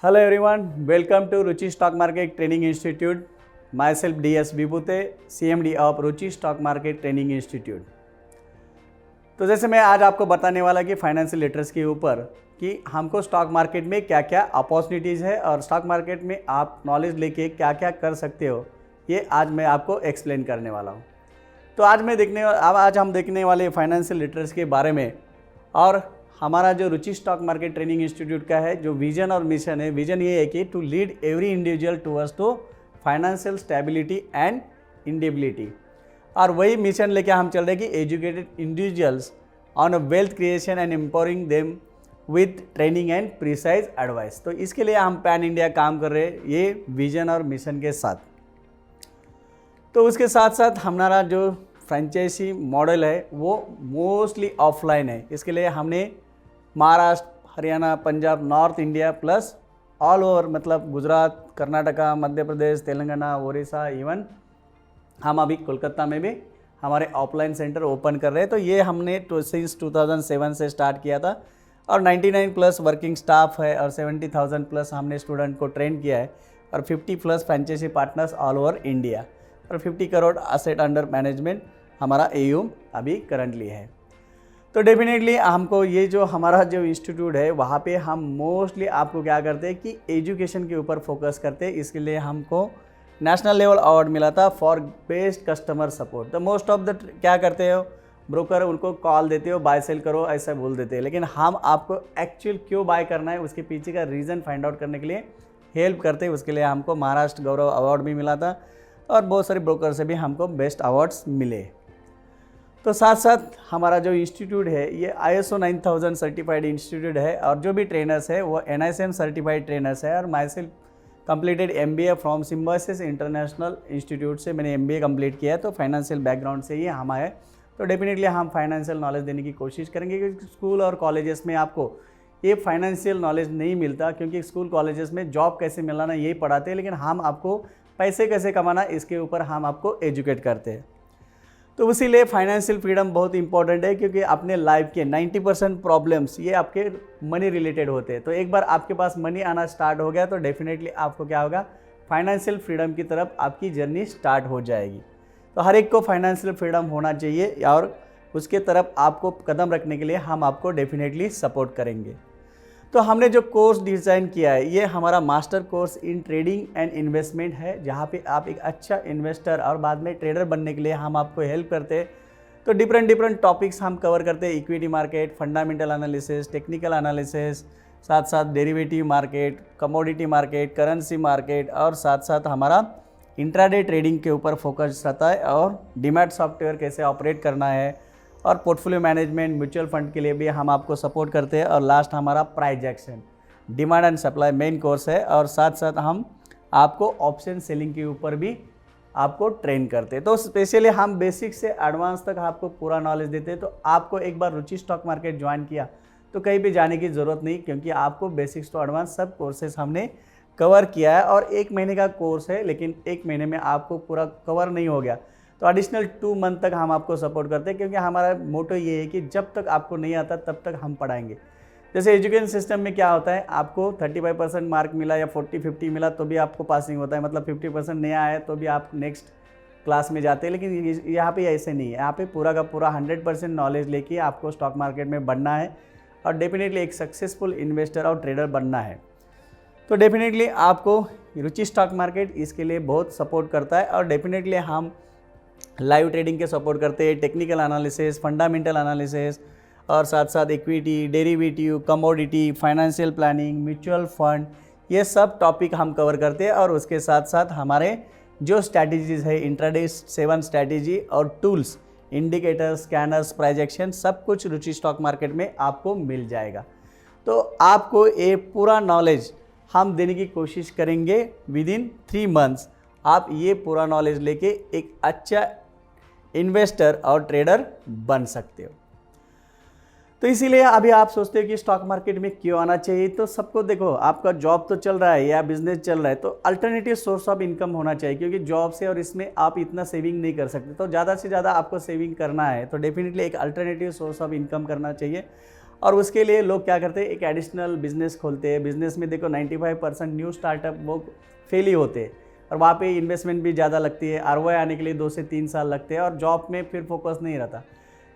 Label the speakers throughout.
Speaker 1: Hello everyone, welcome to Ruchi Stock Market Training Institute. Myself DS Vibhute, CMD of Ruchi Stock Market Training Institute. तो जैसे मैं आज आपको बताने वाला कि फाइनेंशियल लिटरेसी के ऊपर कि हमको स्टॉक मार्केट में क्या क्या अपॉर्चुनिटीज़ है और स्टॉक मार्केट में आप नॉलेज लेके क्या क्या कर सकते हो, ये आज मैं आपको एक्सप्लेन करने वाला हूँ। तो आज हम देखने वाले फाइनेंशियल लिटरेसी के बारे में और हमारा जो रुचि स्टॉक मार्केट ट्रेनिंग इंस्टीट्यूट का है जो विजन और मिशन है, विजन ये है कि to lead every individual towards to financial stability and इंडिबिलिटी। और वही मिशन लेके हम चल रहे हैं कि educated individuals on a wealth creation and empowering them with training and precise advice. तो इसके लिए हम पैन इंडिया काम कर रहे हैं ये विजन और मिशन के साथ। तो उसके साथ साथ हमारा जो फ्रेंचाइजी मॉडल है वो मोस्टली ऑफलाइन है। इसके लिए हमने Maharashtra, Haryana, Punjab, north India plus all over, मतलब गुजरात, कर्नाटका, मध्य प्रदेश, तेलंगाना, उड़ीसा, इवन हम अभी कोलकाता में भी हमारे ऑफलाइन सेंटर ओपन कर रहे हैं। तो ये हमने सिंस 2007 से स्टार्ट किया था और 99 प्लस वर्किंग स्टाफ है और 70,000 प्लस हमने स्टूडेंट को ट्रेन किया है और 50 plus franchise partners all over India और 50 करोड़ असेट अंडर मैनेजमेंट हमारा AUM अभी करंटली है। तो डेफिनेटली हमको ये जो हमारा जो इंस्टीट्यूट है वहाँ पे हम मोस्टली आपको क्या करते हैं कि एजुकेशन के ऊपर फोकस करते हैं। इसके लिए हमको नेशनल लेवल अवार्ड मिला था फॉर बेस्ट कस्टमर सपोर्ट। तो मोस्ट ऑफ द क्या करते हो, ब्रोकर उनको कॉल देते हो, बाय सेल करो ऐसा बोल देते हैं, लेकिन हम आपको एक्चुअल क्यों बाय करना है उसके पीछे का रीज़न फाइंड आउट करने के लिए हेल्प करते हैं। उसके लिए हमको महाराष्ट्र गौरव अवार्ड भी मिला था और बहुत सारे ब्रोकर से भी हमको बेस्ट अवार्ड्स मिले। तो साथ साथ हमारा जो इंस्टीट्यूट है ये ISO 9000 सर्टिफाइड इंस्टीट्यूट है और जो भी ट्रेनर्स है वो NICM सर्टिफाइड ट्रेनर्स है। और my self completed MBA from symbiosis international institute से मैंने MBA कंप्लीट किया है। तो फाइनेंशियल बैकग्राउंड से ही हम आए। तो डेफिनेटली हम फाइनेंशियल नॉलेज देने की कोशिश करेंगे क्योंकि स्कूल और कॉलेजेस में आपको ये फाइनेंशियल नॉलेज नहीं मिलता, क्योंकि स्कूल कॉलेजेस में जॉब कैसे मिलाना यही पढ़ाते हैं, लेकिन हम आपको पैसे कैसे कमाना इसके ऊपर हम आपको एजुकेट करते हैं। तो इसीलिए फाइनेंशियल फ्रीडम बहुत इंपॉर्टेंट है, क्योंकि अपने लाइफ के 90% प्रॉब्लम्स ये आपके मनी रिलेटेड होते हैं। तो एक बार आपके पास मनी आना स्टार्ट हो गया तो डेफिनेटली आपको क्या होगा, फाइनेंशियल फ्रीडम की तरफ आपकी जर्नी स्टार्ट हो जाएगी। तो हर एक को फाइनेंशियल फ्रीडम होना चाहिए और उसके तरफ आपको कदम रखने के लिए हम आपको डेफिनेटली सपोर्ट करेंगे। तो हमने जो कोर्स डिज़ाइन किया है ये हमारा master course in trading and investment है, जहाँ पे आप एक अच्छा इन्वेस्टर और बाद में ट्रेडर बनने के लिए हम आपको हेल्प करते हैं। तो डिफरेंट टॉपिक्स हम कवर करते हैं, equity market, fundamental analysis, technical analysis, साथ साथ derivative market, commodity market, currency market और साथ साथ हमारा इंट्राडे ट्रेडिंग के ऊपर फोकस रहता है और डीमैट सॉफ्टवेयर कैसे ऑपरेट करना है और पोर्टफोलियो मैनेजमेंट, म्यूचुअल फंड के लिए भी हम आपको सपोर्ट करते हैं। और लास्ट हमारा price action, demand and supply main course है और साथ साथ हम आपको ऑप्शन सेलिंग के ऊपर भी आपको ट्रेन करते हैं। तो स्पेशली हम बेसिक से एडवांस तक आपको पूरा नॉलेज देते हैं। तो आपको एक बार रुचि स्टॉक मार्केट ज्वाइन किया तो कहीं भी जाने की ज़रूरत नहीं, क्योंकि आपको बेसिक्स टू एडवांस सब कोर्सेज हमने कवर किया है। और 1 महीने का कोर्स है, लेकिन 1 महीने में आपको पूरा कवर नहीं हो गया तो एडिशनल 2 मंथ तक हम आपको सपोर्ट करते हैं, क्योंकि हमारा मोटो ये है कि जब तक आपको नहीं आता तब तक हम पढ़ाएंगे। जैसे एजुकेशन सिस्टम में क्या होता है, आपको 35% मार्क मिला या 40-50 मिला तो भी आपको पासिंग होता है, मतलब 50% नहीं आया तो भी आप नेक्स्ट क्लास में जाते हैं। लेकिन यहाँ पे ऐसे नहीं है, यहाँ पे पूरा का पूरा 100% नॉलेज लेके आपको स्टॉक मार्केट में बढ़ना है और डेफिनेटली एक सक्सेसफुल इन्वेस्टर और ट्रेडर बनना है। तो डेफिनेटली आपको रुचि स्टॉक मार्केट इसके लिए बहुत सपोर्ट करता है और डेफिनेटली हम लाइव ट्रेडिंग के सपोर्ट करते हैं, टेक्निकल एनालिसिस, फंडामेंटल एनालिसिस और साथ साथ equity, derivative, commodity, financial planning, mutual fund, ये सब टॉपिक हम कवर करते हैं। और उसके साथ साथ हमारे जो स्ट्रैटेजीज है, इंट्राडे 7 स्ट्रैटेजी और tools, indicators, scanners, price action, सब कुछ रुचि स्टॉक मार्केट में आपको मिल जाएगा। तो आपको ये पूरा नॉलेज हम देने की कोशिश करेंगे विदिन 3 मंथ्स। आप ये पूरा नॉलेज लेके एक अच्छा इन्वेस्टर और ट्रेडर बन सकते हो। तो इसीलिए अभी आप सोचते हो कि स्टॉक मार्केट में क्यों आना चाहिए। तो सबको देखो, आपका जॉब तो चल रहा है या बिजनेस चल रहा है तो अल्टरनेटिव सोर्स ऑफ इनकम होना चाहिए, क्योंकि जॉब से और इसमें आप इतना सेविंग नहीं कर सकते। तो ज़्यादा से ज़्यादा आपको सेविंग करना है तो डेफिनेटली एक अल्टरनेटिव सोर्स ऑफ इनकम करना चाहिए। और उसके लिए लोग क्या करते हैं, एक एडिशनल बिजनेस खोलते हैं। बिजनेस में देखो 95% न्यू स्टार्टअप वो फेल ही होते हैं और वहाँ पे इन्वेस्टमेंट भी ज़्यादा लगती है, ROI आने के लिए 2 से 3 साल लगते हैं और जॉब में फिर फोकस नहीं रहता।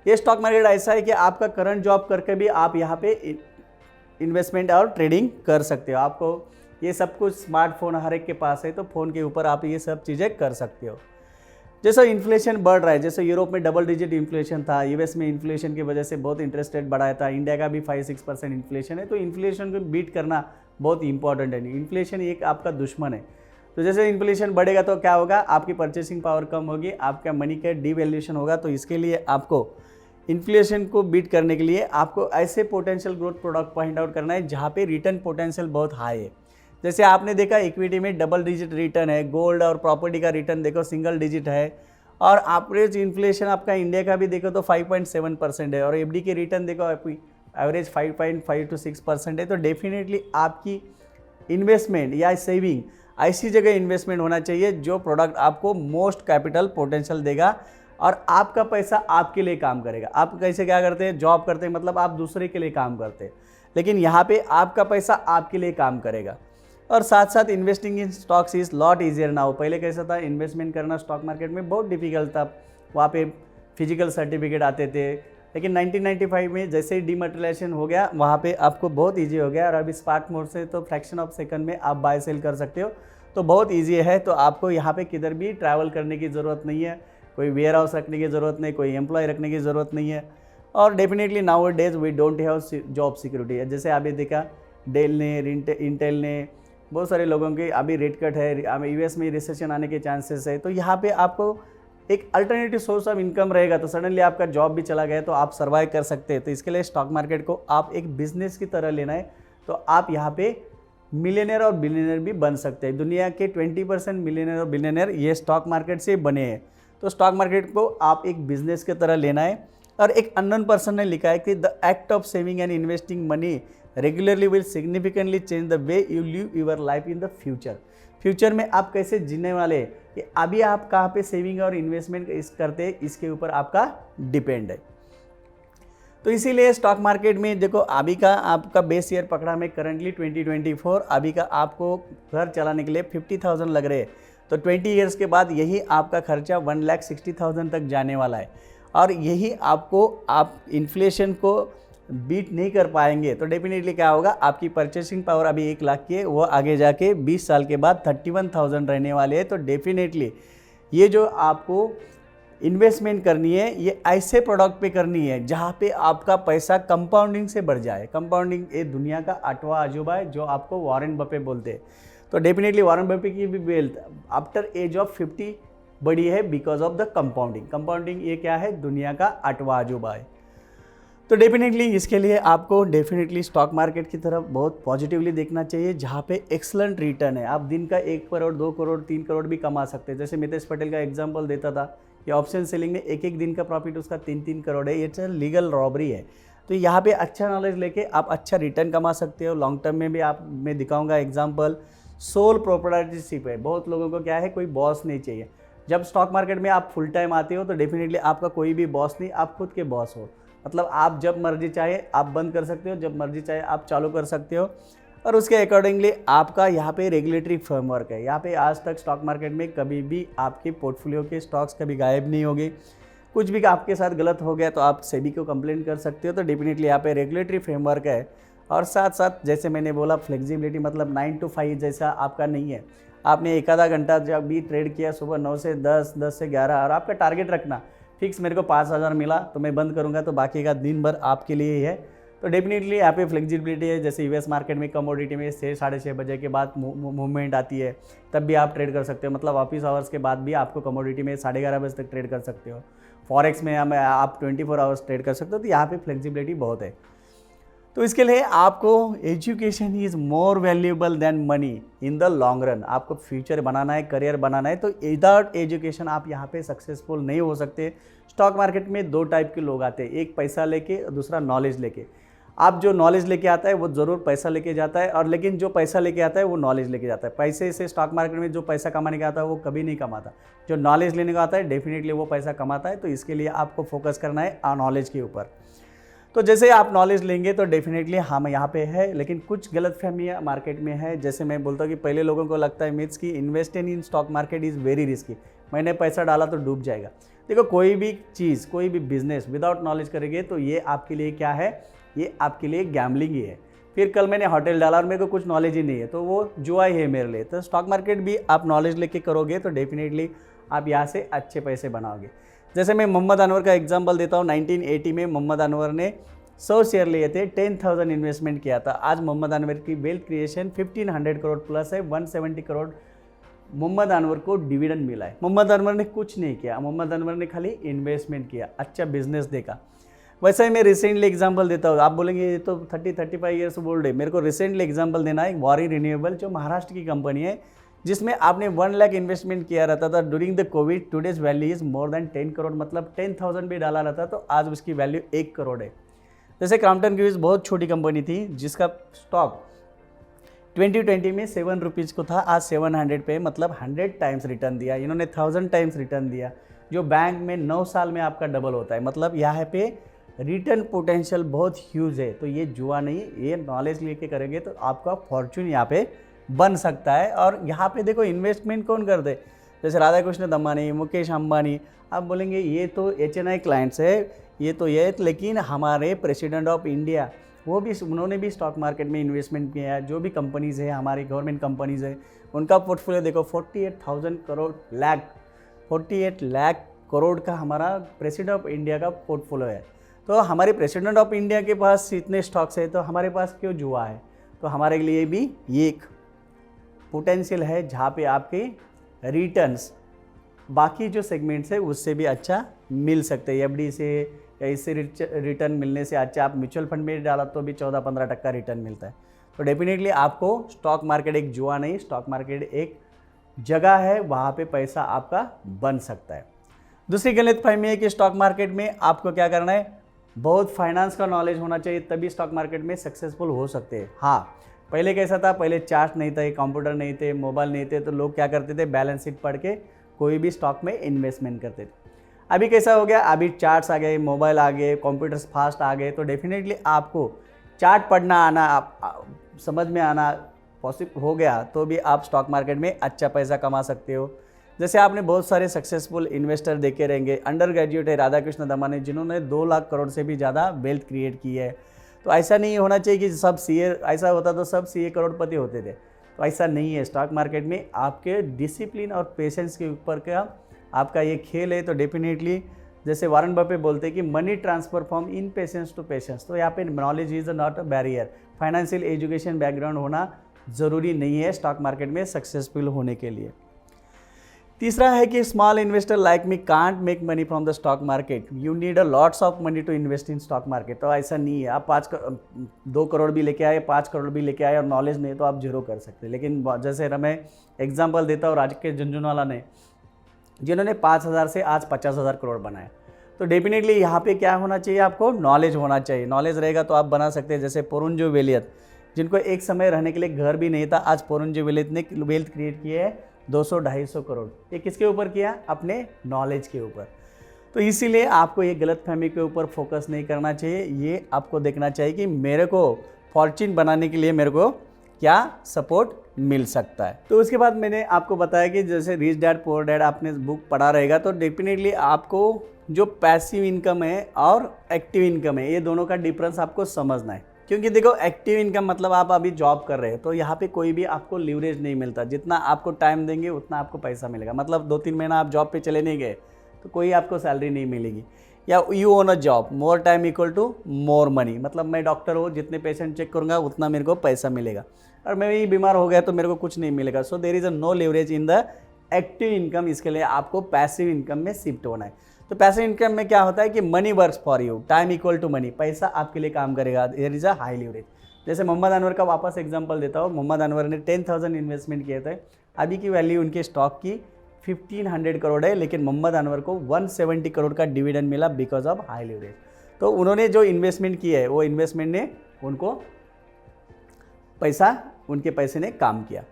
Speaker 1: ये स्टॉक मार्केट ऐसा है कि आपका करंट जॉब करके भी आप यहाँ पे इन्वेस्टमेंट और ट्रेडिंग कर सकते हो। आपको ये सब कुछ स्मार्टफोन हर एक के पास है, तो फ़ोन के ऊपर आप ये सब चीज़ें कर सकते हो। जैसे इन्फ्लेशन बढ़ रहा है, जैसे यूरोप में डबल डिजिट इन्फ्लेशन था, US में इन्फ्लेशन की वजह से बहुत इंटरेस्ट रेट बढ़ाया था, इंडिया का भी 5-6% इन्फ्लेशन है। तो इन्फ्लेशन को बीट करना बहुत इंपॉर्टेंट है। इन्फ्लेशन एक आपका दुश्मन है। तो जैसे इन्फ्लेशन बढ़ेगा तो क्या होगा, आपकी परचेसिंग पावर कम होगी, आपका मनी का डिवैल्यूएशन होगा। तो इसके लिए आपको इन्फ्लेशन को बीट करने के लिए आपको ऐसे potential growth product point out करना है जहाँ पे रिटर्न पोटेंशियल बहुत हाई है। जैसे आपने देखा इक्विटी में डबल डिजिट रिटर्न है, गोल्ड और प्रॉपर्टी का रिटर्न देखो सिंगल डिजिट है, और एवरेज इन्फ्लेशन आपका इंडिया का भी देखो तो 5.7% है, और FD के रिटर्न देखो एवरेज 5.5 to 6% है। तो डेफिनेटली आपकी इन्वेस्टमेंट या सेविंग ऐसी जगह इन्वेस्टमेंट होना चाहिए जो प्रोडक्ट आपको मोस्ट कैपिटल पोटेंशियल देगा और आपका पैसा आपके लिए काम करेगा। आप कैसे क्या करते हैं, जॉब करते हैं मतलब आप दूसरे के लिए काम करते हैं, लेकिन यहाँ पे आपका पैसा आपके लिए काम करेगा। और साथ साथ investing in stocks is lot easier now. पहले कैसा था, इन्वेस्टमेंट करना स्टॉक मार्केट में बहुत डिफिकल्ट था, वहाँ पे फिजिकल सर्टिफिकेट आते थे। लेकिन 1995 में जैसे ही डीमैटेरियलाइजेशन हो गया, वहाँ पे आपको बहुत इजी हो गया, और अभी स्पार्क मोड से तो फ्रैक्शन ऑफ सेकंड में आप बाय सेल कर सकते हो। तो बहुत ईजी है। तो आपको यहाँ पे किधर भी ट्रैवल करने की ज़रूरत नहीं है, कोई वेयर हाउस रखने की ज़रूरत नहीं, कोई एम्प्लॉय रखने की ज़रूरत नहीं है। और definitely nowadays we don't have job security. जैसे अभी देखा डेल ने, इंटेल ने, बहुत सारे लोगों के अभी रेट कट है, US में रिसेशन आने के चांसेस है। तो यहाँ पे आपको एक अल्टरनेटिव सोर्स ऑफ इनकम रहेगा। तो सडनली आपका जॉब भी चला गया तो आप सर्वाइव कर सकते हैं। तो इसके लिए स्टॉक मार्केट को आप एक बिजनेस की तरह लेना है। तो आप यहाँ पे मिलियनर और बिलियनर भी बन सकते हैं। दुनिया के 20% मिलियनर और बिलियनर ये स्टॉक मार्केट से बने हैं। तो स्टॉक मार्केट को आप एक बिजनेस की तरह लेना है। और एक अननोन पर्सन ने लिखा है कि the act of saving and investing money regularly will significantly change the way you live your life in the future. Future में आप कैसे जीने वाले हैं, कि अभी आप कहाँ पे सेविंग और इन्वेस्टमेंट करते हैं, इसके ऊपर आपका डिपेंड है। तो इसीलिए स्टॉक मार्केट में देखो अभी का आपका बेस ईयर पकड़ा में करंटली 2024, अभी का आपको घर चलाने के लिए 50,000 लग रहे हैं। तो 20 ईयर्स के बाद यही आपका खर्चा 1,60,000 तक जाने वाला है। और यही आपको आप इन्फ्लेशन को बीट नहीं कर पाएंगे तो डेफिनेटली क्या होगा, आपकी परचेसिंग पावर अभी 1 लाख की है, वो आगे जाके 20 साल के बाद 31,000 रहने वाले हैं। तो डेफिनेटली ये जो आपको इन्वेस्टमेंट करनी है, ये ऐसे प्रोडक्ट पे करनी है जहाँ पे आपका पैसा कंपाउंडिंग से बढ़ जाए। कंपाउंडिंग ये दुनिया का 8वां अजूबा है जो आपको वॉरेन बफे बोलते हैं। तो डेफिनेटली वॉरेन बफे की भी वेल्थ आफ्टर एज ऑफ 50 बढ़ी है because of the compounding. Compounding ये क्या है, दुनिया का 8वां अजूबा है। तो डेफिनेटली इसके लिए आपको डेफिनेटली स्टॉक मार्केट की तरफ बहुत पॉजिटिवली देखना चाहिए जहाँ पे एक्सलेंट रिटर्न है। आप दिन का 1 करोड़ 2 करोड़ 3 करोड़ भी कमा सकते हैं। जैसे मितेश पटेल का एग्जांपल देता था कि ऑप्शन सेलिंग में एक दिन का प्रॉफिट उसका 3-3 करोड़ है। ये लीगल रॉबरी है। तो यहाँ पे अच्छा नॉलेज लेके आप अच्छा रिटर्न कमा सकते हो। लॉन्ग टर्म में भी आप मैं दिखाऊंगा एग्जाम्पल। सोल प्रोप्राइटरशिप है, बहुत लोगों को क्या है, कोई बॉस नहीं चाहिए। जब स्टॉक मार्केट में आप फुल टाइम आते हो तो डेफिनेटली आपका कोई भी बॉस नहीं, आप खुद के बॉस हो। मतलब आप जब मर्जी चाहे आप बंद कर सकते हो, जब मर्जी चाहे आप चालू कर सकते हो। और उसके अकॉर्डिंगली आपका यहाँ पे रेगुलेटरी फ्रेमवर्क है। यहाँ पे आज तक स्टॉक मार्केट में कभी भी आपके पोर्टफोलियो के स्टॉक्स कभी गायब नहीं होंगे। कुछ भी आपके साथ गलत हो गया तो आप सेबी को कंप्लेंट कर सकते हो। तो डेफिनेटली यहाँ पे रेगुलेटरी फ्रेमवर्क है। और साथ साथ जैसे मैंने बोला फ्लेक्सिबिलिटी, मतलब 9 to 5 जैसा आपका नहीं है। आपने 1 आधा घंटा जब भी ट्रेड किया, सुबह 9 से 10, 10 से 11, और आपका टारगेट रखना फिक्स, मेरे को 5,000 मिला तो मैं बंद करूंगा, तो बाकी का दिन भर आपके लिए ही है। तो डेफिनेटली यहाँ पे फ्लेक्सिबिलिटी है। जैसे US मार्केट में कमोडिटी में 6-6:30 बजे के बाद मूवमेंट आती है, तब भी आप ट्रेड कर सकते हो। मतलब ऑफिस आवर्स के बाद भी आपको कमोडिटी में 11:30 बजे तक ट्रेड कर सकते हो। फॉरेक्स में आप 24 आवर्स ट्रेड कर सकते हो। तो यहाँ पे फ्लेक्सिबिलिटी बहुत है। तो इसके लिए आपको education is more valuable then money in the long run. आपको फ्यूचर बनाना है, करियर बनाना है, तो विदाउट एजुकेशन आप यहाँ पे सक्सेसफुल नहीं हो सकते। स्टॉक मार्केट में 2 टाइप के लोग आते हैं, एक पैसा लेके, दूसरा नॉलेज लेके। आप जो नॉलेज लेके आता है वो ज़रूर पैसा लेके जाता है, और लेकिन जो पैसा लेके आता है वो नॉलेज लेके जाता है। पैसे से स्टॉक मार्केट में जो पैसा कमाने का आता है वो कभी नहीं कमाता। जो नॉलेज लेने का आता है डेफिनेटली वो पैसा कमाता है। तो इसके लिए आपको फोकस करना है नॉलेज के ऊपर। तो जैसे आप नॉलेज लेंगे तो डेफिनेटली हम यहाँ पे है, लेकिन कुछ गलतफहमियाँ मार्केट में है। जैसे मैं बोलता हूँ कि पहले लोगों को लगता है मिथ्स कि investing in stock market is very risky, मैंने पैसा डाला तो डूब जाएगा। देखो कोई भी चीज़, कोई भी बिजनेस विदाउट नॉलेज करेंगे तो ये आपके लिए क्या है, ये आपके लिए गैम्बलिंग ही है। फिर कल मैंने होटल डाला और मेरे को कुछ नॉलेज ही नहीं है तो वो जुआ ही है मेरे लिए। तो स्टॉक मार्केट भी आप नॉलेज लेके करोगे तो डेफिनेटली आप यहाँ से अच्छे पैसे बनाओगे। जैसे मैं मोहम्मद अनवर का एग्जांपल देता हूँ। 1980 में मोहम्मद अनवर ने 100 शेयर लिए थे, 10,000 इन्वेस्टमेंट किया था। आज मोहम्मद अनवर की वेल्थ क्रिएशन 1500 करोड़ प्लस है, 170 करोड़ मोहम्मद अनवर को डिविडेंड मिला है। मोहम्मद अनवर ने कुछ नहीं किया, मोहम्मद अनवर ने खाली इन्वेस्टमेंट किया, अच्छा बिजनेस देखा। वैसे ही मैं रिसेंटली एग्जांपल देता हूँ। आप बोलेंगे ये तो 30-35 ईयर्स ओल्ड है, मेरे को रिसेंटली एग्जांपल देना है। वारी रिन्यूएबल जो महाराष्ट्र की कंपनी है, जिसमें आपने 1 लाख इन्वेस्टमेंट किया रहता था during the Covid, today's value is more then 10 crore, मतलब 10,000 भी डाला रहता तो आज उसकी वैल्यू 1 करोड़ है। जैसे क्रॉम्पटन ग्रीव्स बहुत छोटी कंपनी थी जिसका स्टॉक 2020 में 7 रुपीज़ को था, आज 700 पे, मतलब 100 टाइम्स रिटर्न दिया। इन्होंने 1000 टाइम्स रिटर्न दिया, जो बैंक में 9 साल में आपका डबल होता है। मतलब यहाँ पे रिटर्न पोटेंशियल बहुत ह्यूज है। तो ये जुआ नहीं, ये नॉलेज लेके करेंगे तो आपका फॉर्चून यहाँ पे बन सकता है। और यहाँ पे देखो इन्वेस्टमेंट कौन करते, जैसे राधा कृष्ण अंबानी, मुकेश अंबानी। आप बोलेंगे ये तो HNI क्लाइंट्स है, ये तो ये, लेकिन हमारे प्रेसिडेंट ऑफ इंडिया वो भी, उन्होंने भी स्टॉक मार्केट में इन्वेस्टमेंट किया है। जो भी कंपनीज़ है हमारी गवर्नमेंट कंपनीज़ है, उनका पोर्टफोलियो देखो 48 लाख करोड़ का हमारा प्रेसिडेंट ऑफ इंडिया का पोर्टफोलियो है। तो हमारे प्रेसिडेंट ऑफ इंडिया के पास इतने स्टॉक्स है तो हमारे पास क्यों जुआ है। तो हमारे लिए भी ये एक पोटेंशियल है जहाँ पे आपके रिटर्न्स बाकी जो सेगमेंट्स है उससे भी अच्छा मिल सकते हैं। FD से या इससे रिटर्न मिलने से अच्छा आप म्यूचुअल फंड में डाला तो भी 14-15% रिटर्न मिलता है। तो डेफिनेटली आपको स्टॉक मार्केट एक जुआ नहीं, स्टॉक मार्केट एक जगह है, वहाँ पे पैसा आपका बन सकता है। दूसरी गलतफहमी है कि स्टॉक मार्केट में आपको क्या करना है, बहुत फाइनेंस का नॉलेज होना चाहिए तभी स्टॉक मार्केट में सक्सेसफुल हो सकते हैं। हाँ, पहले कैसा था, पहले चार्ट नहीं था, कंप्यूटर नहीं थे, मोबाइल नहीं थे, तो लोग क्या करते थे, बैलेंस शीट पढ़ के कोई भी स्टॉक में इन्वेस्टमेंट करते थे। अभी कैसा हो गया, अभी चार्ट्स आ गए, मोबाइल आ गए, कंप्यूटर्स फास्ट आ गए, तो डेफिनेटली आपको चार्ट पढ़ना आना, समझ में आना पॉसिबल हो गया तो भी आप स्टॉक मार्केट में अच्छा पैसा कमा सकते हो। जैसे आपने बहुत सारे सक्सेसफुल इन्वेस्टर देखे रहेंगे, अंडर ग्रेजुएट है राधा कृष्ण अंबानी, जिन्होंने 2 लाख करोड़ से भी ज़्यादा वेल्थ क्रिएट की है। तो ऐसा नहीं होना चाहिए कि सब CA, ऐसा होता तो सब CA करोड़पति होते थे, तो ऐसा नहीं है। स्टॉक मार्केट में आपके डिसिप्लिन और पेशेंस के ऊपर का आपका ये खेल है। तो डेफिनेटली जैसे वारन बफे बोलते हैं कि money transfer from in patience to patience, तो यहाँ पे knowledge is not a barrier. Financial education background होना ज़रूरी नहीं है स्टॉक मार्केट में सक्सेसफुल होने के लिए। तीसरा है कि small investor like me can't make money from the stock market, you need a lots of money to invest in stock market. तो ऐसा नहीं है, आप 2 करोड़ भी लेके आए, 5 करोड़ भी लेके आए और नॉलेज नहीं तो आप जीरो कर सकते। लेकिन जैसे मैं एग्जाम्पल देता हूँ, राजकेश झुनझुनवाला ने, जिन्होंने 5,000 से आज 50,000 करोड़ बनाया। तो डेफिनेटली यहाँ पे क्या होना चाहिए, आपको नॉलेज होना चाहिए। नॉलेज रहेगा तो आप बना सकते हैं। जैसे पोरुंजो वेलियत, जिनको एक समय रहने के लिए घर भी नहीं था, आज पोरुंजो वेलियत ने वेल्थ क्रिएट किया है 200-250 करोड़। ये किसके ऊपर किया, अपने नॉलेज के ऊपर। तो इसीलिए आपको ये गलतफहमी के ऊपर फोकस नहीं करना चाहिए। ये आपको देखना चाहिए कि मेरे को फॉर्च्यून बनाने के लिए मेरे को क्या सपोर्ट मिल सकता है। तो उसके बाद मैंने आपको बताया कि जैसे रिच डैड पुअर डैड आपने बुक पढ़ा रहेगा, तो डेफिनेटली आपको जो पैसिव इनकम है और एक्टिव इनकम है, ये दोनों का डिफरेंस आपको समझना है। क्योंकि देखो एक्टिव इनकम मतलब आप अभी जॉब कर रहे हैं, तो यहाँ पे कोई भी आपको लीवरेज नहीं मिलता। जितना आपको टाइम देंगे उतना आपको पैसा मिलेगा। मतलब 2-3 महीना आप जॉब पे चले नहीं गए तो कोई आपको सैलरी नहीं मिलेगी। या you own a job, more time equal to more money, मतलब मैं डॉक्टर हूँ, जितने पेशेंट चेक करूँगा उतना मेरे को पैसा मिलेगा, और मैं भी बीमार हो गया तो मेरे को कुछ नहीं मिलेगा। So there is a no leverage in the active income. इसके लिए आपको पैसिव इनकम में शिफ्ट होना है। तो पैसिव इनकम में क्या होता है कि money works for you, time equal to money, पैसा आपके लिए काम करेगा। There is a high leverage. जैसे मोहम्मद अनवर का वापस एग्जांपल देता हूँ। मोहम्मद अनवर ने 10,000 इन्वेस्टमेंट किए थे, अभी की वैल्यू उनके स्टॉक की 1500 करोड़ है, लेकिन मोहम्मद अनवर को 170 करोड़ का डिविडेंड मिला बिकॉज ऑफ हाई लिवरेज। तो उन्होंने जो इन्वेस्टमेंट की है वो इन्वेस्टमेंट ने उनको पैसा, उनके पैसे ने काम किया।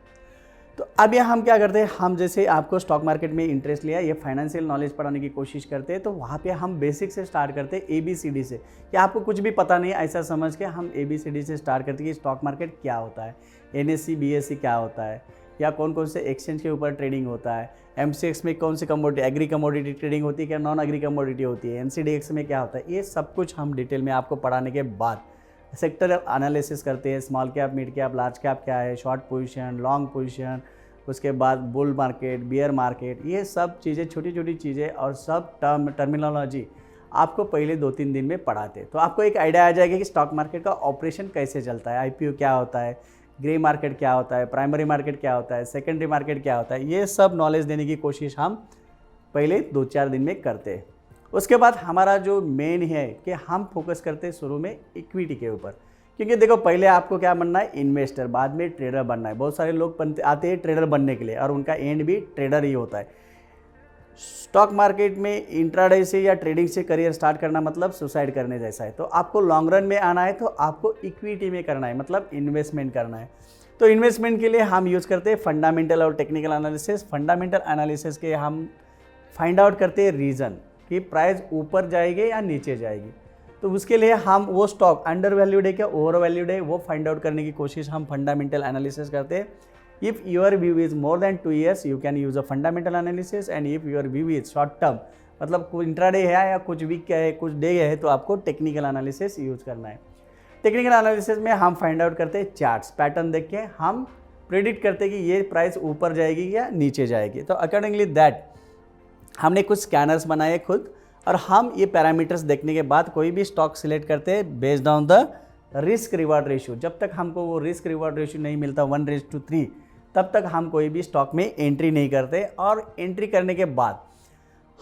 Speaker 1: तो अब यहाँ हम क्या करते हैं, हम जैसे आपको स्टॉक मार्केट में इंटरेस्ट लिया, ये फाइनेंशियल नॉलेज पढ़ाने की कोशिश करते हैं, तो वहाँ पे हम बेसिक से स्टार्ट करते हैं, ABCD से, कि आपको कुछ भी पता नहीं ऐसा समझ के हम ABCD से स्टार्ट करते हैं कि स्टॉक मार्केट क्या होता है, NSE BSE क्या होता है, या कौन कौन से एक्सचेंज के ऊपर ट्रेडिंग होता है, MCX में कौन सी कमोडिटी, एग्री कमोडिटी ट्रेडिंग होती है क्या, नॉन एग्री कमोडिटी होती है, NCDX में क्या होता है, ये सब कुछ हम डिटेल में आपको पढ़ाने के बाद सेक्टर एनालिसिस करते हैं, small cap, mid cap, large cap क्या है, शॉर्ट पोजीशन, लॉन्ग पोजीशन, उसके बाद बुल मार्केट, बियर मार्केट, ये सब चीज़ें, छोटी छोटी चीज़ें और सब टर्मिनोलॉजी आपको पहले 2-3 दिन में पढ़ाते हैं। तो आपको एक आइडिया आ जाएगा कि स्टॉक मार्केट का ऑपरेशन कैसे चलता है, IPO क्या होता है, ग्रे मार्केट क्या होता है, प्राइमरी मार्केट क्या होता है, सेकेंडरी मार्केट क्या होता है, ये सब नॉलेज देने की कोशिश हम पहले 2-4 दिन में करते हैं। उसके बाद हमारा जो मेन है कि हम फोकस करते हैं शुरू में इक्विटी के ऊपर, क्योंकि देखो पहले आपको क्या बनना है, इन्वेस्टर, बाद में ट्रेडर बनना है। बहुत सारे लोग आते हैं ट्रेडर बनने के लिए और उनका एंड भी ट्रेडर ही होता है। स्टॉक मार्केट में इंट्राडे से या ट्रेडिंग से करियर स्टार्ट करना मतलब सुसाइड करने जैसा है। तो आपको लॉन्ग रन में आना है तो आपको इक्विटी में करना है, मतलब इन्वेस्टमेंट करना है। तो इन्वेस्टमेंट के लिए हम यूज़ करते हैं फंडामेंटल और टेक्निकल एनालिसिस। फंडामेंटल एनालिसिस के हम फाइंड आउट करते हैं रीज़न कि प्राइस ऊपर जाएगी या नीचे जाएगी। तो उसके लिए हम वो स्टॉक अंडर वैल्यूड है क्या ओवर वैल्यूड है, वो फाइंड आउट करने की कोशिश हम फंडामेंटल एनालिसिस करते हैं। If your view is more than 2 years you can use a fundamental analysis, and if your view is short term, मतलब कुछ इंट्राडे है या कुछ वीक का है, कुछ डे है, तो आपको टेक्निकल एनालिसिस यूज़ करना है। टेक्निकल एनालिसिस में हम फाइंड आउट करते हैं चार्ट्स, पैटर्न देख के हम प्रेडिक्ट करते हैं कि ये प्राइस ऊपर जाएगी या नीचे जाएगी। तो अकॉर्डिंगली दैट हमने कुछ स्कैनर्स बनाए खुद, और हम ये पैरामीटर्स देखने के बाद कोई भी स्टॉक सिलेक्ट करते हैं based on the risk reward ratio. जब तक हमको वो रिस्क रिवार्ड रेशियो नहीं मिलता 1:3, तब तक हम कोई भी स्टॉक में एंट्री नहीं करते। और एंट्री करने के बाद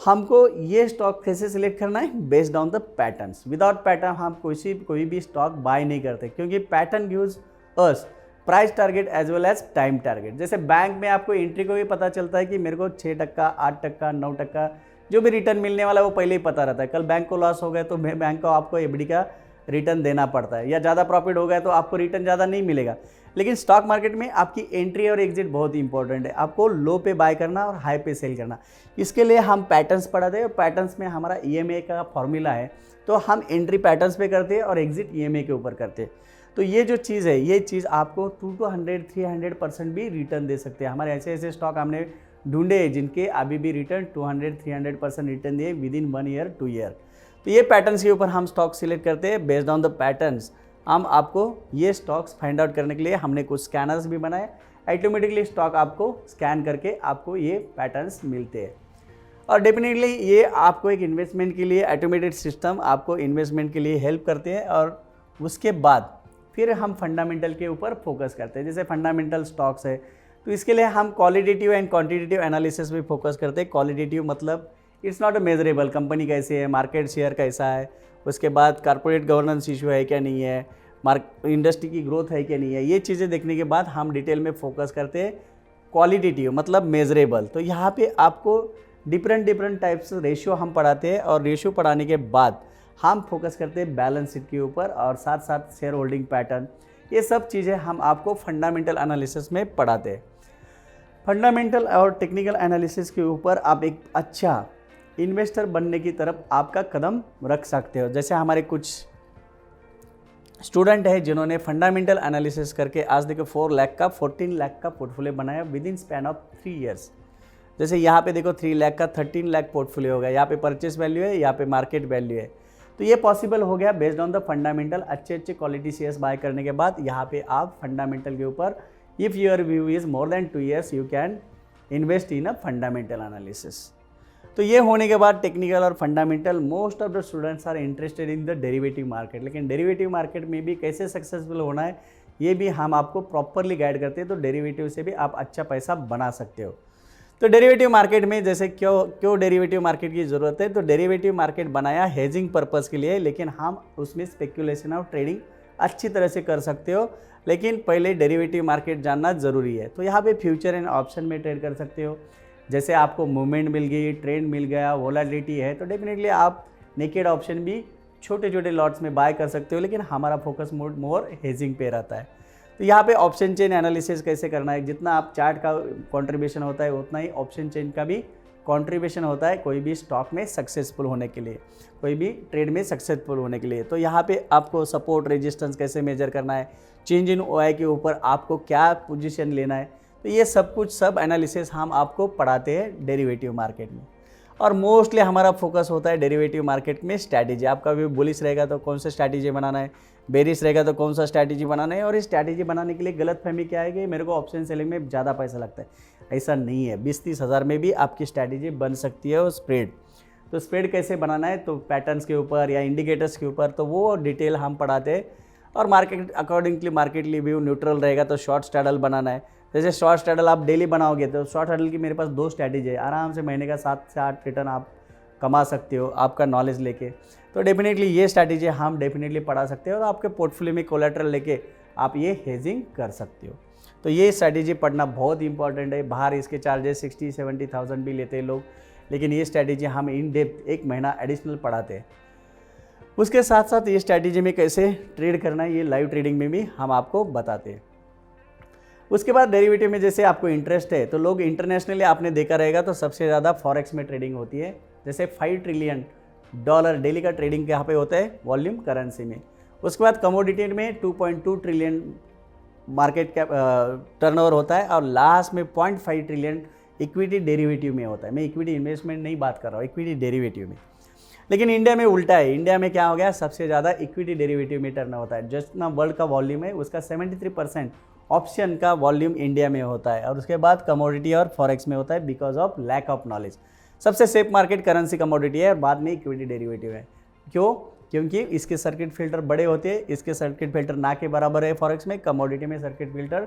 Speaker 1: हमको ये स्टॉक कैसे सिलेक्ट करना है, based on the patterns. Without pattern हम कोई भी स्टॉक बाय नहीं करते, क्योंकि pattern gives us price target as well as time target. जैसे बैंक में आपको एंट्री को भी पता चलता है कि मेरे को 6%, 8%, 9% जो भी रिटर्न मिलने वाला है वो पहले ही पता रहता है। कल बैंक को लॉस हो गया तो बैंक को आपको एफडी का रिटर्न देना पड़ता है, या ज़्यादा प्रॉफिट हो गया तो आपको रिटर्न ज़्यादा नहीं मिलेगा। लेकिन स्टॉक मार्केट में आपकी एंट्री और एग्जिट बहुत ही इंपॉर्टेंट है। आपको लो पे बाय करना और हाई पे सेल करना। इसके लिए हम पैटर्न्स पढ़ाते हैं, और पैटर्न्स में हमारा EMA का फॉर्मूला है। तो हम एंट्री पैटर्न्स पे करते हैं और एग्जिट EMA के ऊपर करते हैं। तो ये जो चीज़ है, ये चीज़ आपको 200-300% भी रिटर्न दे सकते हैं। हमारे ऐसे ऐसे स्टॉक हमने ढूंढे जिनके अभी भी रिटर्न 200-300% रिटर्न दिए विदिन 1 year 2 year। तो ये पैटर्न्स के ऊपर हम स्टॉक सिलेक्ट करते हैं। बेस्ड ऑन द पैटर्न्स हम आपको ये स्टॉक्स फाइंड आउट करने के लिए हमने कुछ स्कैनर्स भी बनाए। ऑटोमेटिकली स्टॉक आपको स्कैन करके आपको ये पैटर्न्स मिलते हैं। और डेफिनेटली ये आपको एक इन्वेस्टमेंट के लिए ऑटोमेटेड सिस्टम आपको इन्वेस्टमेंट के लिए हेल्प करते हैं। और उसके बाद फिर हम फंडामेंटल के ऊपर फोकस करते हैं। जैसे फंडामेंटल स्टॉक्स है तो इसके लिए हम क्वालिटेटिव एंड क्वांटिटेटिव एनालिसिस भी फोकस करते हैं। क्वालिटेटिव मतलब it's not a measurable, company कैसे है, मार्केट शेयर कैसा है, उसके बाद कॉर्पोरेट गवर्नेंस इशू है क्या नहीं है, इंडस्ट्री की ग्रोथ है क्या नहीं है, ये चीज़ें देखने के बाद हम डिटेल में फोकस करते हैं। क्वालिटेटिव मतलब मेजरेबल। तो यहाँ पे आपको डिफरेंट टाइप्स रेशियो हम पढ़ाते हैं, और रेशियो पढ़ाने के बाद हम फोकस करते हैं बैलेंस शीट के ऊपर, और साथ साथ शेयर होल्डिंग पैटर्न, ये सब चीज़ें हम आपको फंडामेंटल एनालिसिस में पढ़ाते हैं। फंडामेंटल और टेक्निकल एनालिसिस के ऊपर आप एक अच्छा इन्वेस्टर बनने की तरफ आपका कदम रख सकते हो। जैसे हमारे कुछ स्टूडेंट है जिन्होंने फंडामेंटल एनालिसिस करके आज देखो 4 लाख का 14 लाख का पोर्टफोलियो बनाया with in span of 3 years। जैसे यहाँ पे देखो 3 लाख का 13 लाख पोर्टफोलियो हो गया। यहाँ पे परचेस वैल्यू है, यहाँ पे मार्केट वैल्यू है। तो ये पॉसिबल हो गया बेस्ड ऑन द फंडामेंटल। अच्छे क्वालिटी शेयर्स बाय करने के बाद यहाँ पे आप फंडामेंटल के ऊपर if your view is more than 2 years you can invest in a fundamental analysis. तो ये होने के बाद टेक्निकल और fundamental most of the students are interested in the derivative market. लेकिन डेरिवेटिव मार्केट में भी कैसे सक्सेसफुल होना है ये भी हम आपको प्रॉपरली गाइड करते हैं। तो डेरिवेटिव से भी आप अच्छा पैसा बना सकते हो। तो डेरिवेटिव मार्केट में जैसे क्यों डेरिवेटिव मार्केट की ज़रूरत है, तो डेरिवेटिव मार्केट बनाया हेजिंग पर्पस के लिए, लेकिन हम उसमें स्पेक्यूलेशन और ट्रेडिंग अच्छी तरह से कर सकते हो। लेकिन पहले डेरिवेटिव मार्केट जानना ज़रूरी है। तो यहाँ पे फ्यूचर एंड ऑप्शन में ट्रेड कर सकते हो। जैसे आपको मूवमेंट मिल गई, ट्रेंड मिल गया, वोलेटिलिटी है, तो डेफिनेटली आप नेकेड ऑप्शन भी छोटे छोटे लॉट्स में बाय कर सकते हो। लेकिन हमारा फोकस मोर हेजिंग पे रहता है। तो यहाँ पे ऑप्शन चेन एनालिसिस कैसे करना है, जितना आप चार्ट का कंट्रीब्यूशन होता है उतना ही ऑप्शन चेन का भी कंट्रीब्यूशन होता है कोई भी स्टॉक में सक्सेसफुल होने के लिए, कोई भी ट्रेड में सक्सेसफुल होने के लिए। तो यहाँ पे आपको सपोर्ट रेजिस्टेंस कैसे मेजर करना है, चेंज इन ओआई के ऊपर आपको क्या पोजीशन लेना है, तो ये सब एनालिसिस हम आपको पढ़ाते हैं डेरिवेटिव मार्केट में। और मोस्टली हमारा फोकस होता है डेरिवेटिव मार्केट में स्ट्रैटेजी। आपका भी बुलिश रहेगा तो कौन सा स्ट्रैटेजी बनाना है, बेरिश रहेगा तो कौन सा स्ट्रैटेजी बनाना है। और इस स्ट्रैटेजी बनाने के लिए गलतफहमी क्या है कि मेरे को ऑप्शन सेलिंग में ज़्यादा पैसा लगता है, ऐसा नहीं है। 20-30 हज़ार में भी आपकी स्ट्रैटेजी बन सकती है। और स्प्रेड, तो स्प्रेड कैसे बनाना है, तो पैटर्न्स के ऊपर या इंडिकेटर्स के ऊपर, तो वो डिटेल हम पढ़ाते हैं। और market accordingly market review neutral रहेगा तो शॉर्ट स्ट्रैडल बनाना है। जैसे शॉर्ट स्ट्रैडल आप डेली बनाओगे तो शॉर्ट स्ट्रैडल की मेरे पास 2 स्ट्रैटेजी है, आराम से महीने का 7 से 8 रिटर्न आप कमा सकते हो आपका नॉलेज लेके। तो डेफिनेटली ये स्ट्रैटेजी हम डेफिनेटली पढ़ा सकते हो और आपके पोर्टफोलियो में कोलैटरल लेके आप ये हेजिंग कर सकते हो। तो ये स्ट्रैटेजी पढ़ना बहुत इंपॉर्टेंट है। बाहर इसके चार्जेस 60-70,000 भी लेते हैं लोग, लेकिन ये स्ट्रैटेजी हम इन डेप्थ 1 महीना एडिशनल पढ़ाते हैं। उसके साथ साथ ये स्ट्रैटेजी में कैसे ट्रेड करना है ये लाइव ट्रेडिंग में भी हम आपको बताते हैं। उसके बाद डेरिवेटिव में जैसे आपको इंटरेस्ट है तो लोग इंटरनेशनली आपने देखा रहेगा तो सबसे ज़्यादा फॉरेक्स में ट्रेडिंग होती है। जैसे $5 ट्रिलियन डेली का ट्रेडिंग यहाँ पे होता है वॉल्यूम करेंसी में। उसके बाद कमोडिटी में 2.2 ट्रिलियन मार्केट कैप टर्नओवर होता है और लास्ट में 0.5 ट्रिलियन इक्विटी डेरिवेटिव में होता है। मैं इक्विटी इन्वेस्टमेंट नहीं बात कर रहा हूँ, इक्विटी डेरिवेटिव में। लेकिन इंडिया में उल्टा है। इंडिया में क्या हो गया, सबसे ज़्यादा इक्विटी डेरिवेटिव में टर्न होता है। जितना वर्ल्ड का वॉल्यूम है उसका 73% ऑप्शन का वॉल्यूम इंडिया में होता है। और उसके बाद कमोडिटी और फॉरेक्स में होता है because of lack of knowledge. सबसे सेफ मार्केट करेंसी कमोडिटी है और बाद में इक्विटी डेरिवेटिव है। क्यों? क्योंकि इसके सर्किट फिल्टर बड़े होते हैं, इसके सर्किट फिल्टर ना के बराबर है फॉरेक्स में। कमोडिटी में सर्किट फिल्टर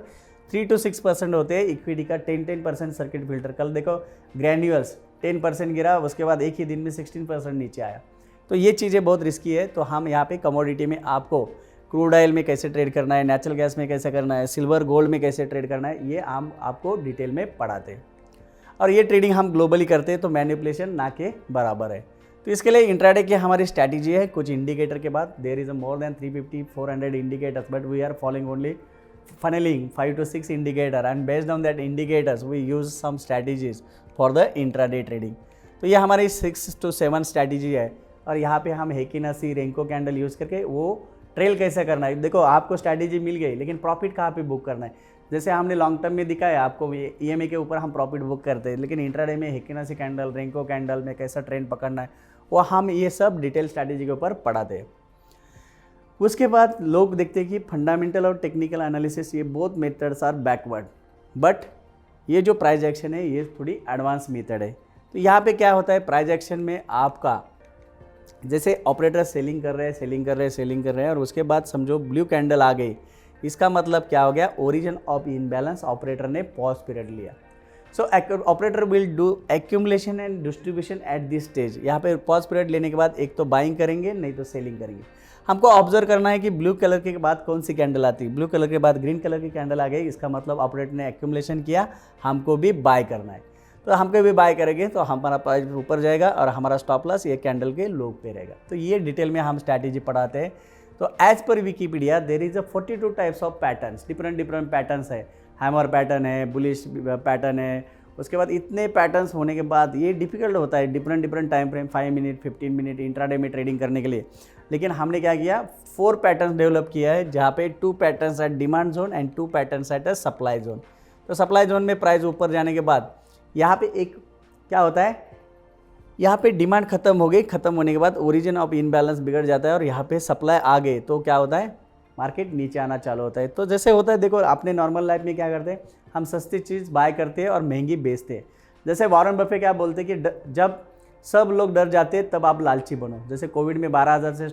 Speaker 1: 3 to 6% होते हैं, इक्विटी का 10% सर्किट फिल्टर। कल देखो ग्रैन्यूअल्स 10% गिरा, उसके बाद एक ही दिन में 16% नीचे आया। तो ये चीज़ें बहुत रिस्की है। तो हम यहाँ पे कमोडिटी में आपको क्रूड ऑयल में कैसे ट्रेड करना है, नेचुरल गैस में कैसे करना है, सिल्वर गोल्ड में कैसे ट्रेड करना है, ये हम आपको डिटेल में पढ़ाते हैं। और ये ट्रेडिंग हम ग्लोबली करते हैं तो मैनिपुलेशन ना के बराबर है। तो इसके लिए इंट्राडे की हमारी स्ट्रैटेजी है। कुछ इंडिकेटर के बाद there is more than 350-400 indicators, but we are following only funneling 5 to 6 indicator and based on that indicators we use some strategies for the intraday trading। तो ये हमारी 6 to 7 स्ट्रैटेजी है। और यहाँ पे हम हेकिनासी रेंको कैंडल यूज़ करके वो ट्रेल कैसे करना है। देखो आपको स्ट्रैटेजी मिल गई लेकिन प्रॉफिट कहाँ पे बुक करना है। जैसे हमने लॉन्ग टर्म में दिखाया आपको EMA के ऊपर हम प्रॉफिट बुक करते हैं, लेकिन इंट्राडे में हेकिनासी कैंडल रेंको कैंडल में कैसा ट्रेंड पकड़ना है वो हम ये सब डिटेल स्ट्रैटेजी के ऊपर पढ़ाते हैं। उसके बाद लोग देखते हैं कि फंडामेंटल और टेक्निकल एनालिसिस ये both methods are backward, but ये जो प्राइस एक्शन है ये थोड़ी एडवांस मेथड है। तो यहाँ पे क्या होता है, प्राइस एक्शन में आपका जैसे ऑपरेटर सेलिंग कर रहे हैं और उसके बाद समझो ब्लू कैंडल आ गई, इसका मतलब क्या हो गया, ओरिजिन ऑफ इनबैलेंस, ऑपरेटर ने पॉज पीरियड लिया। So operator will do accumulation and distribution at this stage. यहाँ पे पॉज पीरियड लेने के बाद एक तो बाइंग करेंगे नहीं तो सेलिंग करेंगे। हमको ऑब्जर्व करना है कि ब्लू कलर के बाद कौन सी कैंडल आती है। ब्लू कलर के बाद ग्रीन कलर की कैंडल आ गई, इसका मतलब ऑपरेटर ने एक्यूमुलेशन किया, हमको भी बाय करना है। तो हमको भी बाय करेंगे तो हमारा प्राइस ऊपर जाएगा और हमारा स्टॉप लॉस ये कैंडल के लो पे रहेगा। तो ये डिटेल में हम स्ट्रैटेजी पढ़ाते हैं। तो as per Wikipedia there is 42 types of patterns, different patterns है। हैमर पैटर्न है, बुलिश पैटर्न है। उसके बाद इतने पैटर्न्स होने के बाद ये डिफिकल्ट होता है different time frame, 5 minute 15 minute intraday में ट्रेडिंग करने के लिए। लेकिन हमने क्या किया, 4 पैटर्न्स डेवलप किया है, जहाँ पे 2 patterns at demand zone and 2 patterns at supply zone. तो सप्लाई जोन में प्राइस ऊपर जाने के बाद यहाँ पे एक क्या होता है, यहाँ पे डिमांड खत्म हो गई, खत्म होने के बाद ओरिजिन ऑफ इनबैलेंस बिगड़ जाता है और यहाँ पे सप्लाई आ गई तो क्या होता है, मार्केट नीचे आना चालू होता है। तो जैसे होता है, देखो अपने नॉर्मल लाइफ में क्या करते हैं, हम सस्ती चीज़ बाय करते हैं और महंगी बेचते हैं। जैसे वॉरेन बफे क्या बोलते हैं कि जब सब लोग डर जाते हैं तब आप लालची बनो। जैसे कोविड में 12,000 से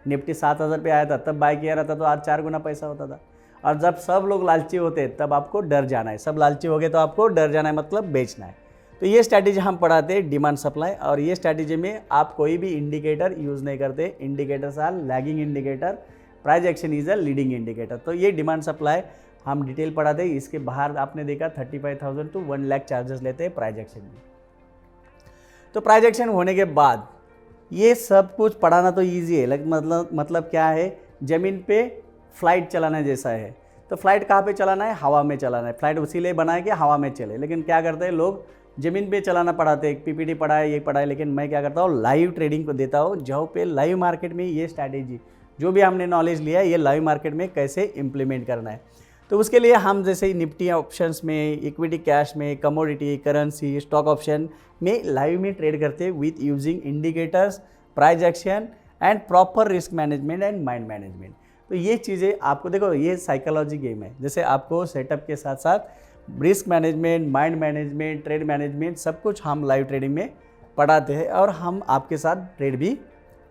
Speaker 1: निफ्टी 7,000 पे आया था, तब बाय किया रहता तो आज 4 गुना पैसा होता था। और जब सब लोग लालची होते हैं तब आपको डर जाना है। सब लालची हो गए तो आपको डर जाना है, मतलब बेचना है। तो ये स्ट्रैटेजी हम पढ़ाते हैं, डिमांड सप्लाई। और ये स्ट्रैटेजी में आप कोई भी इंडिकेटर यूज़ नहीं करते। Indicators are lagging indicator, price action is a leading indicator. तो ये डिमांड सप्लाई हम डिटेल पढ़ाते हैं। इसके बाहर आपने देखा 35,000 to 1 लाख चार्जेस लेते हैं प्राइस एक्शन में। तो प्राइस एक्शन होने के बाद ये सब कुछ पढ़ाना तो ईजी है, मतलब क्या है, ज़मीन पे फ्लाइट चलाना जैसा है। तो फ्लाइट कहाँ पे चलाना है? हवा में चलाना है। फ्लाइट उसी लिए बना है कि हवा में चले, लेकिन क्या करते हैं लोग ज़मीन पे चलाना पढ़ाते हैं, पीपीटी पढ़ा है, ये पढ़ा है, लेकिन मैं क्या करता हूँ लाइव ट्रेडिंग को देता हूँ, जहाँ पे लाइव मार्केट में ये स्ट्रैटेजी जो भी हमने नॉलेज लिया है ये लाइव मार्केट में कैसे इम्प्लीमेंट करना है। तो उसके लिए हम जैसे निफ्टी ऑप्शंस में, इक्विटी कैश में, कमोडिटी, करेंसी, स्टॉक ऑप्शन में लाइव में ट्रेड करते हैं with using indicators, price action and proper risk management and mind management. तो ये चीज़ें आपको देखो, ये साइकोलॉजी गेम है। जैसे आपको सेटअप के साथ साथ risk management, mind management, trade management सब कुछ हम लाइव ट्रेडिंग में पढ़ाते हैं और हम आपके साथ ट्रेड भी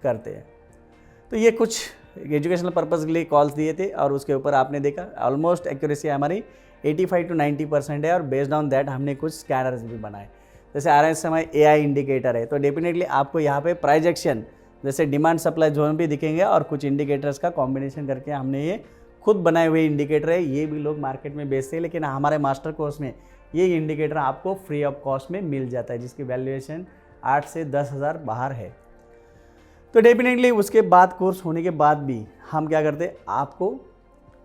Speaker 1: करते हैं। तो ये कुछ एजुकेशनल पर्पज़ के लिए कॉल्स दिए थे और उसके ऊपर आपने देखा ऑलमोस्ट एक्यूरेसी हमारी 85 to 90% है और बेस्ड ऑन दैट हमने कुछ स्कैनर्स भी बनाए। जैसे RSI AI इंडिकेटर है, तो डेफिनेटली आपको यहाँ पे प्राइस एक्शन जैसे डिमांड सप्लाई जोन भी दिखेंगे और कुछ इंडिकेटर्स का कॉम्बिनेशन करके हमने ये खुद बनाए हुए इंडिकेटर है। ये भी लोग मार्केट में बेचते हैं, लेकिन हमारे मास्टर कोर्स में ये इंडिकेटर आपको फ्री ऑफ कॉस्ट में मिल जाता है, जिसकी वैल्यूएशन 8 से 10 हज़ार बाहर है। तो डेफिनेटली उसके बाद कोर्स होने के बाद भी हम क्या करते हैं, आपको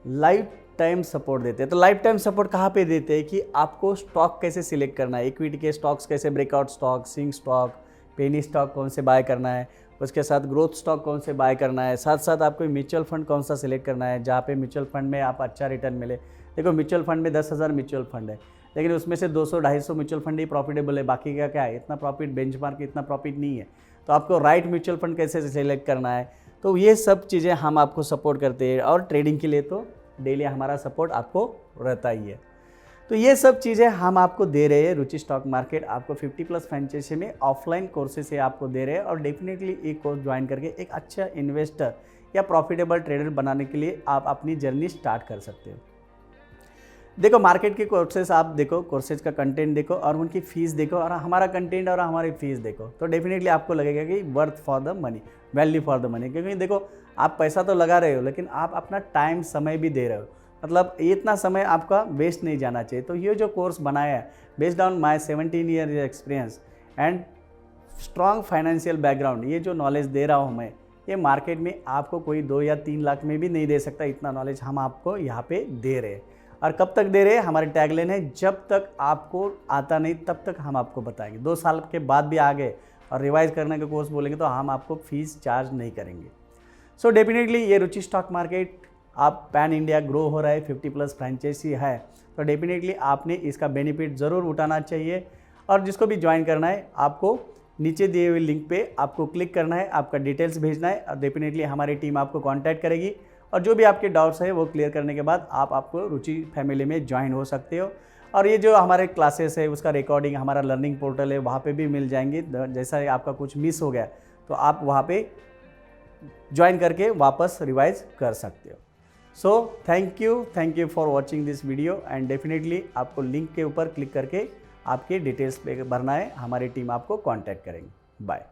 Speaker 1: लाइफ टाइम सपोर्ट देते हैं। तो लाइफ टाइम सपोर्ट कहाँ पे देते हैं कि आपको स्टॉक कैसे सिलेक्ट करना है, इक्विटी के स्टॉक्स कैसे, breakout stock, sink stock, penny stock कौन से बाय करना है, उसके साथ ग्रोथ स्टॉक कौन से बाय करना है, साथ साथ आपको म्यूचुअल फंड कौन सा सिलेक्ट करना है जहाँ पे म्यूचुअल फंड में आप अच्छा रिटर्न मिले। देखो म्यूचुअल फंड में 10,000 म्यूचुअल फंड है, लेकिन उसमें से 200-250 म्यूचुअल फंड ही प्रॉफिटेबल है, बाकी का क्या है, इतना प्रॉफिट बेंचमार्क इतना प्रॉफिट नहीं है। तो आपको राइट म्यूचुअल फंड कैसे सिलेक्ट करना है, तो ये सब चीज़ें हम आपको सपोर्ट करते हैं। और ट्रेडिंग के लिए तो डेली हमारा सपोर्ट आपको रहता ही है। तो ये सब चीज़ें हम आपको दे रहे हैं। रुचि स्टॉक मार्केट आपको 50+ फ्रेंचाइजी में ऑफलाइन कोर्सेज से आपको दे रहे हैं और डेफिनेटली एक कोर्स ज्वाइन करके एक अच्छा इन्वेस्टर या प्रॉफिटेबल ट्रेडर बनाने के लिए आप अपनी जर्नी स्टार्ट कर सकते हो। देखो मार्केट के कोर्सेज आप देखो, कोर्सेज का कंटेंट देखो और उनकी फ़ीस देखो और हमारा कंटेंट और हमारी फ़ीस देखो, तो डेफिनेटली आपको लगेगा कि worth for the money, value for the money. क्योंकि देखो आप पैसा तो लगा रहे हो, लेकिन आप अपना टाइम, समय भी दे रहे हो, मतलब इतना समय आपका वेस्ट नहीं जाना चाहिए। तो ये जो कोर्स बनाया है based on my 17 year experience and strong financial background, ये जो नॉलेज दे रहा हूँ मैं, ये मार्केट में आपको कोई 2 या 3 लाख में भी नहीं दे सकता। इतना नॉलेज हम आपको यहाँ पे दे रहे हैं। और कब तक दे रहे हैं, हमारी टैगलाइन है, जब तक आपको आता नहीं तब तक हम आपको बताएंगे। 2 साल के बाद भी आ गए और रिवाइज करने का कोर्स बोलेंगे तो हम आपको फीस चार्ज नहीं करेंगे। सो डेफिनेटली ये रुचि स्टॉक मार्केट आप पैन इंडिया ग्रो हो रहा है, 50+ फ्रेंचाइजी है, तो डेफिनेटली आपने इसका बेनिफिट ज़रूर उठाना चाहिए। और जिसको भी ज्वाइन करना है आपको नीचे दिए हुए लिंक पे आपको क्लिक करना है, आपका डिटेल्स भेजना है और डेफिनेटली हमारी टीम आपको कांटेक्ट करेगी और जो भी आपके डाउट्स है वो क्लियर करने के बाद आपको रुचि फैमिली में ज्वाइन हो सकते हो। और ये जो हमारे क्लासेस है उसका रिकॉर्डिंग हमारा लर्निंग पोर्टल है, वहाँ पे भी मिल जाएंगे। जैसा आपका कुछ मिस हो गया तो आप वहाँ पे ज्वाइन करके वापस रिवाइज कर सकते हो। So thank you for watching this video and definitely आपको लिंक के ऊपर क्लिक करके आपके डिटेल्स पे भरना है, हमारी टीम आपको कांटेक्ट करेंगे। बाय।